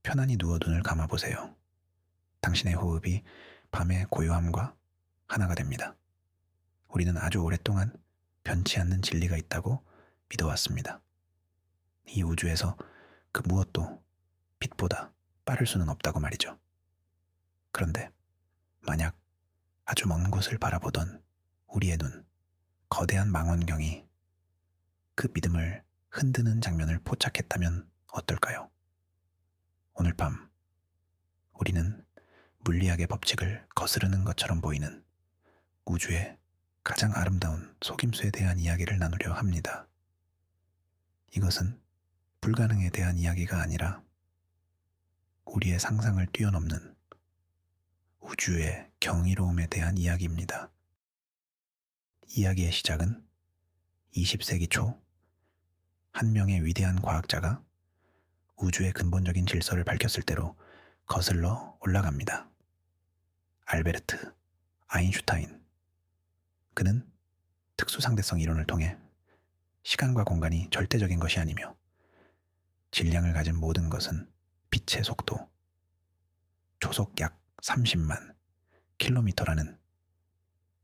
편안히 누워 눈을 감아보세요. 당신의 호흡이 밤의 고요함과 하나가 됩니다. 우리는 아주 오랫동안 변치 않는 진리가 있다고 믿어왔습니다. 이 우주에서 그 무엇도 빛보다 빠를 수는 없다고 말이죠. 그런데 만약 아주 먼 곳을 바라보던 우리의 눈, 거대한 망원경이 그 믿음을 흔드는 장면을 포착했다면 어떨까요? 오늘 밤 우리는 물리학의 법칙을 거스르는 것처럼 보이는 우주의 가장 아름다운 속임수에 대한 이야기를 나누려 합니다. 이것은 불가능에 대한 이야기가 아니라 우리의 상상을 뛰어넘는 우주의 경이로움에 대한 이야기입니다. 이야기의 시작은 20세기 초 한 명의 위대한 과학자가 우주의 근본적인 질서를 밝혔을 때로 거슬러 올라갑니다. 알베르트 아인슈타인. 그는 특수상대성 이론을 통해 시간과 공간이 절대적인 것이 아니며 질량을 가진 모든 것은 빛의 속도, 초속 약 30만 킬로미터라는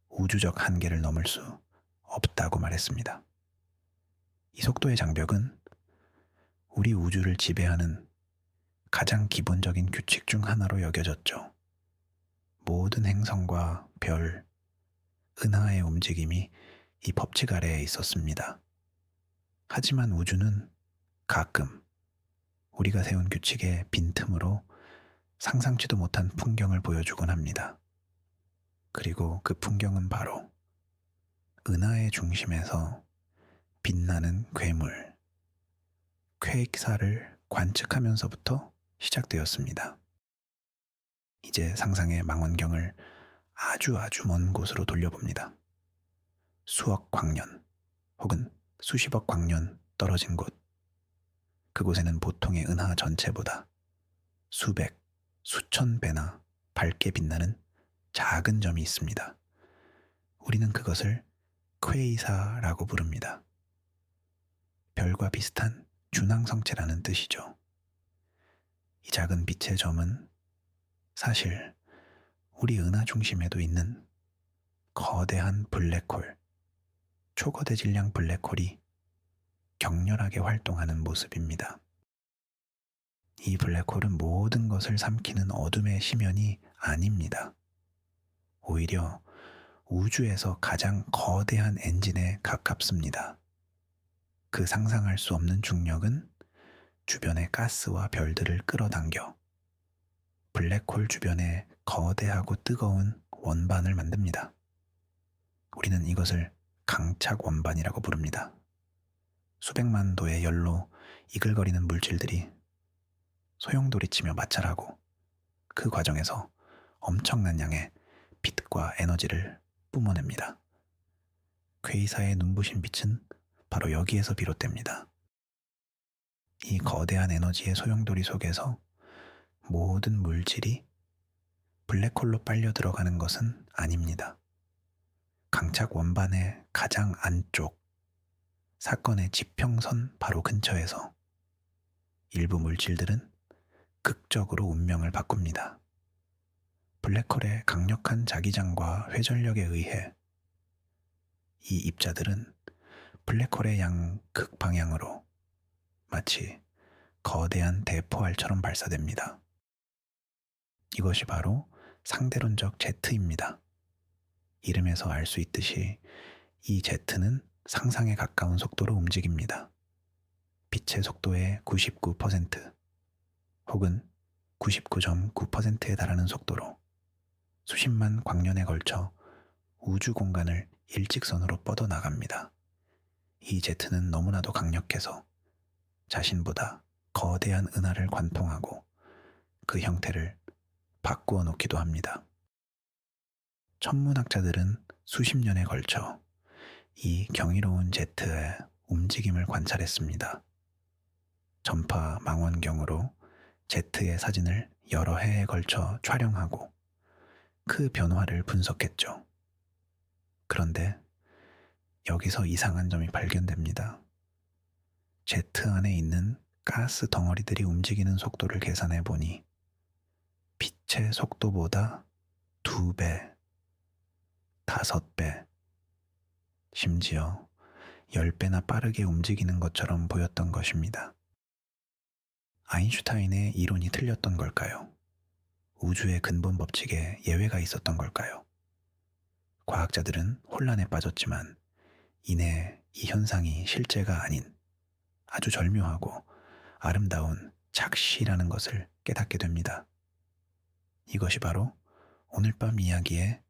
우주적 한계를 넘을 수 없다고 말했습니다. 이 속도의 장벽은 우리 우주를 지배하는 가장 기본적인 규칙 중 하나로 여겨졌죠. 모든 행성과 별, 은하의 움직임이 이 법칙 아래에 있었습니다. 하지만 우주는 가끔 우리가 세운 규칙의 빈틈으로 상상치도 못한 풍경을 보여주곤 합니다. 그리고 그 풍경은 바로 은하의 중심에서 빛나는 괴물, 퀘이크사를 관측하면서부터 시작되었습니다. 이제 상상의 망원경을 아주 먼 곳으로 돌려봅니다. 수억 광년 혹은 수십억 광년 떨어진 곳. 그곳에는 보통의 은하 전체보다 수백, 수천 배나 밝게 빛나는 작은 점이 있습니다. 우리는 그것을 퀘이사라고 부릅니다. 별과 비슷한 준항성체라는 뜻이죠. 이 작은 빛의 점은 사실 우리 은하 중심에도 있는 거대한 블랙홀, 초거대 질량 블랙홀이 격렬하게 활동하는 모습입니다. 이 블랙홀은 모든 것을 삼키는 어둠의 심연이 아닙니다. 오히려 우주에서 가장 거대한 엔진에 가깝습니다. 그 상상할 수 없는 중력은 주변의 가스와 별들을 끌어당겨 블랙홀 주변에 거대하고 뜨거운 원반을 만듭니다. 우리는 이것을 강착 원반이라고 부릅니다. 수백만 도의 열로 이글거리는 물질들이 소용돌이치며 마찰하고 그 과정에서 엄청난 양의 빛과 에너지를 뿜어냅니다. 퀘이사의 눈부신 빛은 바로 여기에서 비롯됩니다. 이 거대한 에너지의 소용돌이 속에서 모든 물질이 블랙홀로 빨려 들어가는 것은 아닙니다. 강착 원반의 가장 안쪽, 사건의 지평선 바로 근처에서 일부 물질들은 극적으로 운명을 바꿉니다. 블랙홀의 강력한 자기장과 회전력에 의해 이 입자들은 블랙홀의 양극방향으로 마치 거대한 대포알처럼 발사됩니다. 이것이 바로 상대론적 제트입니다. 이름에서 알 수 있듯이 이 제트는 상상에 가까운 속도로 움직입니다. 빛의 속도의 99% 혹은 99.9%에 달하는 속도로 수십만 광년에 걸쳐 우주 공간을 일직선으로 뻗어나갑니다. 이 제트는 너무나도 강력해서 자신보다 거대한 은하를 관통하고 그 형태를 바꾸어 놓기도 합니다. 천문학자들은 수십 년에 걸쳐 이 경이로운 제트의 움직임을 관찰했습니다. 전파 망원경으로 제트의 사진을 여러 해에 걸쳐 촬영하고 그 변화를 분석했죠. 그런데 여기서 이상한 점이 발견됩니다. 제트 안에 있는 가스 덩어리들이 움직이는 속도를 계산해 보니 빛의 속도보다 2배, 5배, 심지어 10배나 빠르게 움직이는 것처럼 보였던 것입니다. 아인슈타인의 이론이 틀렸던 걸까요? 우주의 근본 법칙에 예외가 있었던 걸까요? 과학자들은 혼란에 빠졌지만 이내 이 현상이 실제가 아닌 아주 절묘하고 아름다운 착시라는 것을 깨닫게 됩니다. 이것이 바로 오늘 밤 이야기의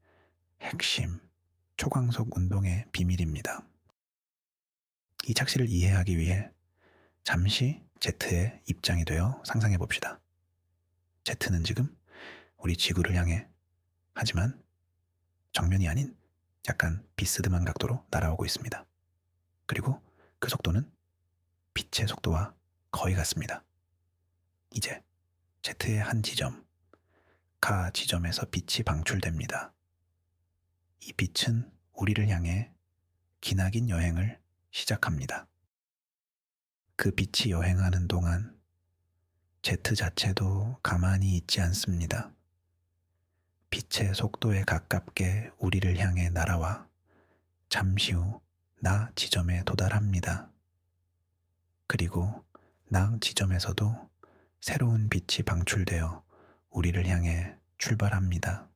핵심, 초광속 운동의 비밀입니다. 이 착시를 이해하기 위해 잠시 Z의 입장이 되어 상상해 봅시다. Z는 지금 우리 지구를 향해, 하지만 정면이 아닌 약간 비스듬한 각도로 날아오고 있습니다. 그리고 그 속도는 빛의 속도와 거의 같습니다. 이제 Z의 한 지점, 가 지점에서 빛이 방출됩니다. 이 빛은 우리를 향해 기나긴 여행을 시작합니다. 그 빛이 여행하는 동안 Z 자체도 가만히 있지 않습니다. 빛의 속도에 가깝게 우리를 향해 날아와 잠시 후 나 지점에 도달합니다. 그리고 나 지점에서도 새로운 빛이 방출되어 우리를 향해 출발합니다.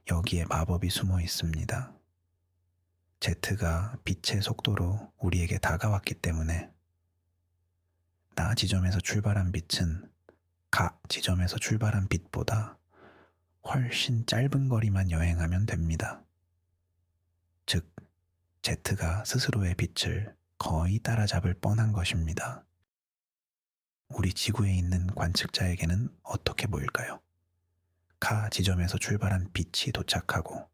여기에 마법이 숨어 있습니다. Z가 빛의 속도로 우리에게 다가왔기 때문에 나 지점에서 출발한 빛은 가 지점에서 출발한 빛보다 훨씬 짧은 거리만 여행하면 됩니다. 즉, Z가 스스로의 빛을 거의 따라잡을 뻔한 것입니다. 우리 지구에 있는 관측자에게는 어떻게 보일까요? 가 지점에서 출발한 빛이 도착하고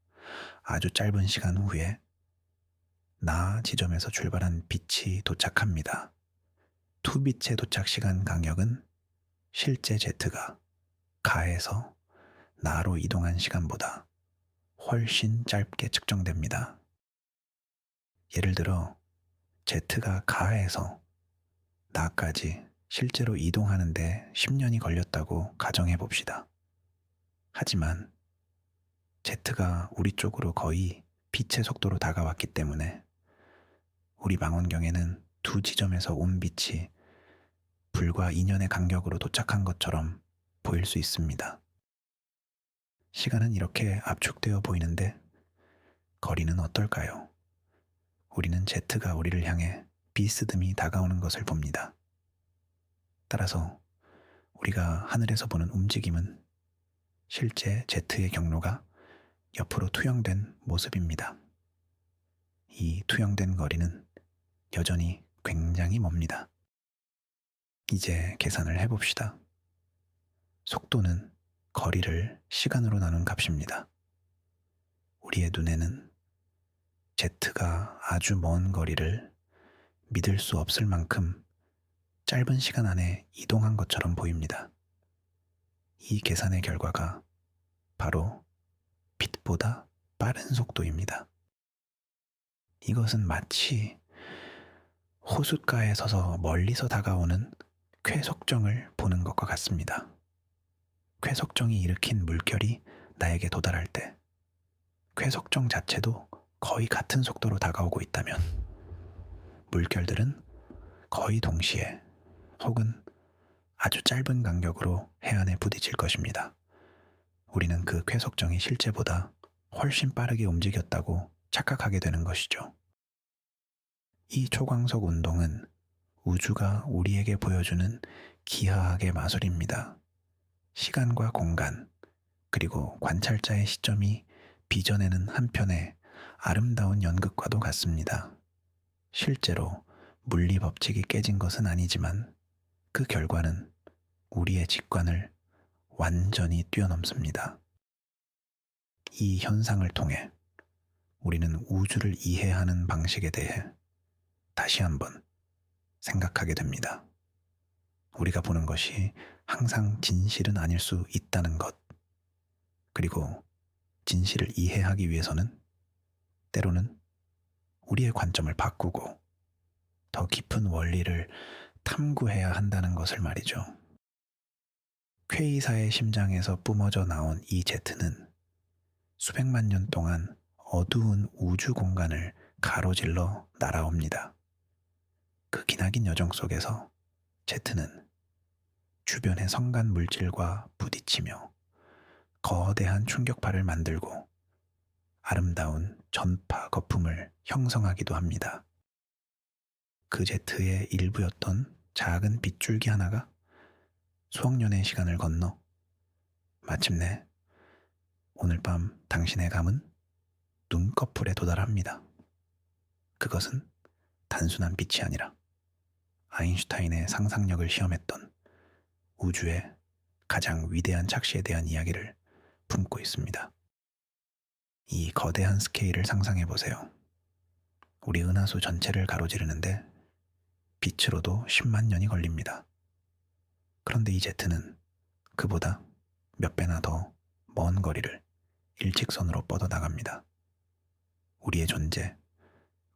아주 짧은 시간 후에 나 지점에서 출발한 빛이 도착합니다. 투빛의 도착 시간 간격은 실제 Z가 가에서 나로 이동한 시간보다 훨씬 짧게 측정됩니다. 예를 들어 Z가 가에서 나까지 실제로 이동하는데 10년이 걸렸다고 가정해 봅시다. 하지만 Z가 우리 쪽으로 거의 빛의 속도로 다가왔기 때문에 우리 망원경에는 두 지점에서 온 빛이 불과 2년의 간격으로 도착한 것처럼 보일 수 있습니다. 시간은 이렇게 압축되어 보이는데 거리는 어떨까요? 우리는 Z가 우리를 향해 비스듬히 다가오는 것을 봅니다. 따라서 우리가 하늘에서 보는 움직임은 실제 Z의 경로가 옆으로 투영된 모습입니다. 이 투영된 거리는 여전히 굉장히 멉니다. 이제 계산을 해봅시다. 속도는 거리를 시간으로 나눈 값입니다. 우리의 눈에는 Z가 아주 먼 거리를 믿을 수 없을 만큼 짧은 시간 안에 이동한 것처럼 보입니다. 이 계산의 결과가 바로 빛보다 빠른 속도입니다. 이것은 마치 호숫가에 서서 멀리서 다가오는 쾌속정을 보는 것과 같습니다. 쾌속정이 일으킨 물결이 나에게 도달할 때 쾌속정 자체도 거의 같은 속도로 다가오고 있다면 물결들은 거의 동시에 혹은 아주 짧은 간격으로 해안에 부딪힐 것입니다. 우리는 그 쾌속정이 실제보다 훨씬 빠르게 움직였다고 착각하게 되는 것이죠. 이 초광속 운동은 우주가 우리에게 보여주는 기하학의 마술입니다. 시간과 공간, 그리고 관찰자의 시점이 빚어내는 한편의 아름다운 연극과도 같습니다. 실제로 물리 법칙이 깨진 것은 아니지만 그 결과는 우리의 직관을 완전히 뛰어넘습니다. 이 현상을 통해 우리는 우주를 이해하는 방식에 대해 다시 한번 생각하게 됩니다. 우리가 보는 것이 항상 진실은 아닐 수 있다는 것, 그리고 진실을 이해하기 위해서는 때로는 우리의 관점을 바꾸고 더 깊은 원리를 탐구해야 한다는 것을 말이죠. 퀘이사의 심장에서 뿜어져 나온 이 제트는 수백만 년 동안 어두운 우주 공간을 가로질러 날아옵니다. 그 기나긴 여정 속에서 제트는 주변의 성간 물질과 부딪히며 거대한 충격파를 만들고 아름다운 전파 거품을 형성하기도 합니다. 그 제트의 일부였던 작은 빗줄기 하나가 수억 년의 시간을 건너 마침내 오늘 밤 당신의 감은 눈꺼풀에 도달합니다. 그것은 단순한 빛이 아니라 아인슈타인의 상상력을 시험했던 우주의 가장 위대한 착시에 대한 이야기를 품고 있습니다. 이 거대한 스케일을 상상해 보세요. 우리 은하수 전체를 가로지르는데 빛으로도 10만 년이 걸립니다. 그런데 이 제트는 그보다 몇 배나 더 먼 거리를 일직선으로 뻗어나갑니다. 우리의 존재,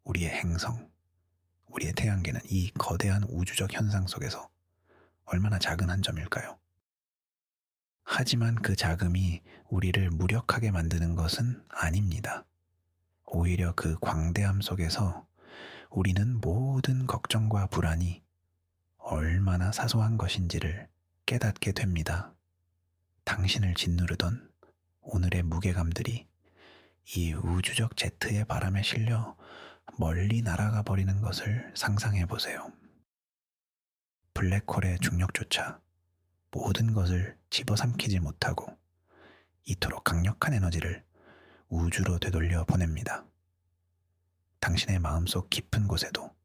우리의 행성, 우리의 태양계는 이 거대한 우주적 현상 속에서 얼마나 작은 한 점일까요? 하지만 그 작음이 우리를 무력하게 만드는 것은 아닙니다. 오히려 그 광대함 속에서 우리는 모든 걱정과 불안이 얼마나 사소한 것인지를 깨닫게 됩니다. 당신을 짓누르던 오늘의 무게감들이 이 우주적 제트의 바람에 실려 멀리 날아가 버리는 것을 상상해 보세요. 블랙홀의 중력조차 모든 것을 집어삼키지 못하고 이토록 강력한 에너지를 우주로 되돌려 보냅니다. 당신의 마음속 깊은 곳에도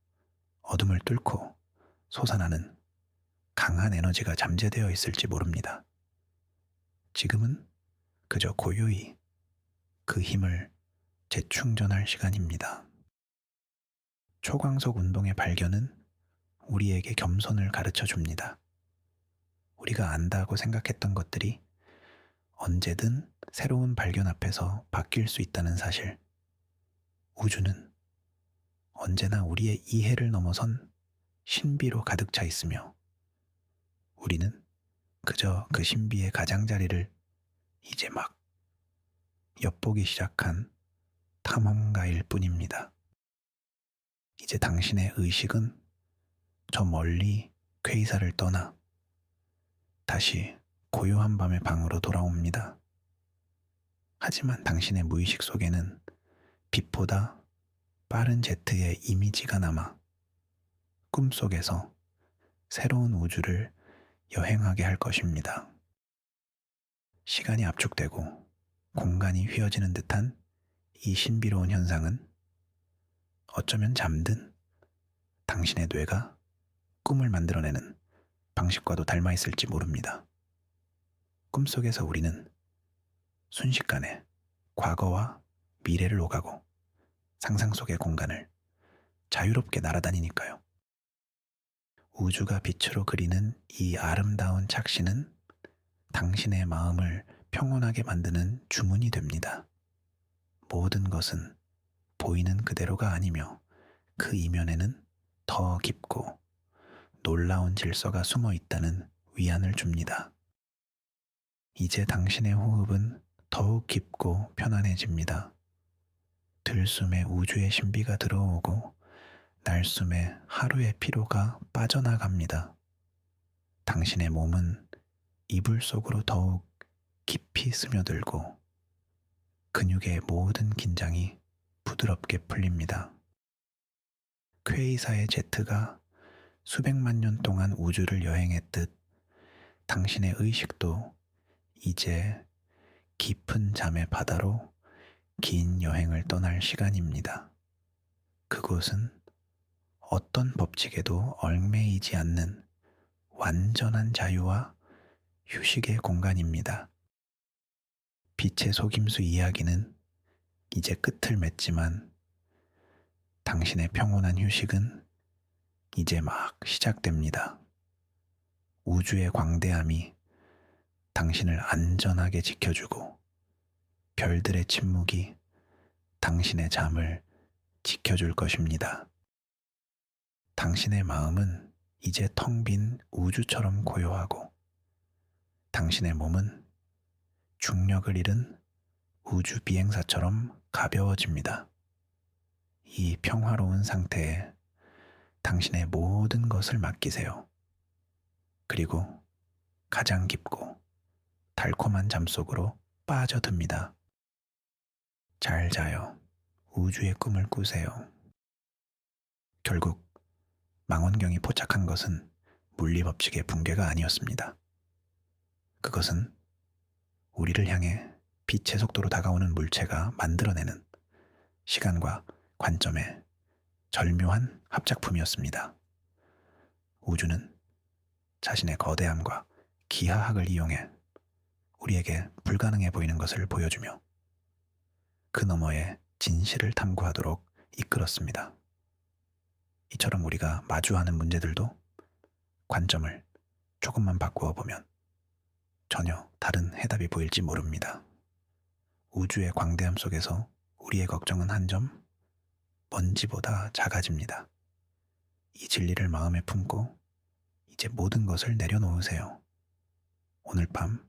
어둠을 뚫고 솟아나는 강한 에너지가 잠재되어 있을지 모릅니다. 지금은 그저 고요히 그 힘을 재충전할 시간입니다. 초광속 운동의 발견은 우리에게 겸손을 가르쳐 줍니다. 우리가 안다고 생각했던 것들이 언제든 새로운 발견 앞에서 바뀔 수 있다는 사실. 우주는 언제나 우리의 이해를 넘어선 신비로 가득 차 있으며 우리는 그저 그 신비의 가장자리를 이제 막 엿보기 시작한 탐험가일 뿐입니다. 이제 당신의 의식은 저 멀리 퀘이사를 떠나 다시 고요한 밤의 방으로 돌아옵니다. 하지만 당신의 무의식 속에는 빛보다 빠른 제트의 이미지가 남아 꿈속에서 새로운 우주를 여행하게 할 것입니다. 시간이 압축되고 공간이 휘어지는 듯한 이 신비로운 현상은 어쩌면 잠든 당신의 뇌가 꿈을 만들어내는 방식과도 닮아 있을지 모릅니다. 꿈속에서 우리는 순식간에 과거와 미래를 오가고 상상 속의 공간을 자유롭게 날아다니니까요. 우주가 빛으로 그리는 이 아름다운 착시는 당신의 마음을 평온하게 만드는 주문이 됩니다. 모든 것은 보이는 그대로가 아니며 그 이면에는 더 깊고 놀라운 질서가 숨어 있다는 위안을 줍니다. 이제 당신의 호흡은 더욱 깊고 편안해집니다. 들숨에 우주의 신비가 들어오고 날숨에 하루의 피로가 빠져나갑니다. 당신의 몸은 이불 속으로 더욱 깊이 스며들고 근육의 모든 긴장이 부드럽게 풀립니다. 퀘이사의 제트가 수백만 년 동안 우주를 여행했듯 당신의 의식도 이제 깊은 잠의 바다로 긴 여행을 떠날 시간입니다. 그곳은 어떤 법칙에도 얽매이지 않는 완전한 자유와 휴식의 공간입니다. 빛의 속임수 이야기는 이제 끝을 맺지만 당신의 평온한 휴식은 이제 막 시작됩니다. 우주의 광대함이 당신을 안전하게 지켜주고 별들의 침묵이 당신의 잠을 지켜줄 것입니다. 당신의 마음은 이제 텅 빈 우주처럼 고요하고 당신의 몸은 중력을 잃은 우주 비행사처럼 가벼워집니다. 이 평화로운 상태에 당신의 모든 것을 맡기세요. 그리고 가장 깊고 달콤한 잠 속으로 빠져듭니다. 잘 자요. 우주의 꿈을 꾸세요. 결국 망원경이 포착한 것은 물리법칙의 붕괴가 아니었습니다. 그것은 우리를 향해 빛의 속도로 다가오는 물체가 만들어내는 시간과 관점의 절묘한 합작품이었습니다. 우주는 자신의 거대함과 기하학을 이용해 우리에게 불가능해 보이는 것을 보여주며 그 너머의 진실을 탐구하도록 이끌었습니다. 이처럼 우리가 마주하는 문제들도 관점을 조금만 바꾸어 보면 전혀 다른 해답이 보일지 모릅니다. 우주의 광대함 속에서 우리의 걱정은 한 점 먼지보다 작아집니다. 이 진리를 마음에 품고 이제 모든 것을 내려놓으세요. 오늘 밤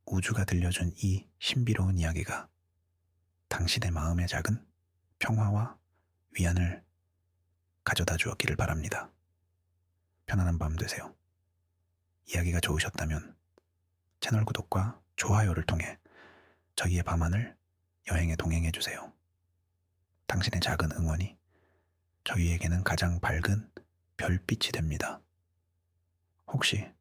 우주가 들려준 이 신비로운 이야기가 당신의 마음에 작은 평화와 위안을 가져다 주었기를 바랍니다. 편안한 밤 되세요. 이야기가 좋으셨다면 채널 구독과 좋아요를 통해 저희의 밤하늘 여행에 동행해주세요. 당신의 작은 응원이 저희에게는 가장 밝은 별빛이 됩니다. 혹시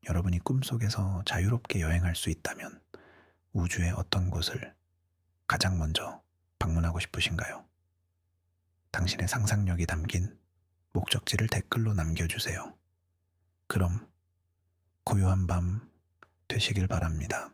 여러분이 꿈속에서 자유롭게 여행할 수 있다면 우주의 어떤 곳을 가장 먼저 방문하고 싶으신가요? 당신의 상상력이 담긴 목적지를 댓글로 남겨주세요. 그럼 고요한 밤 되시길 바랍니다.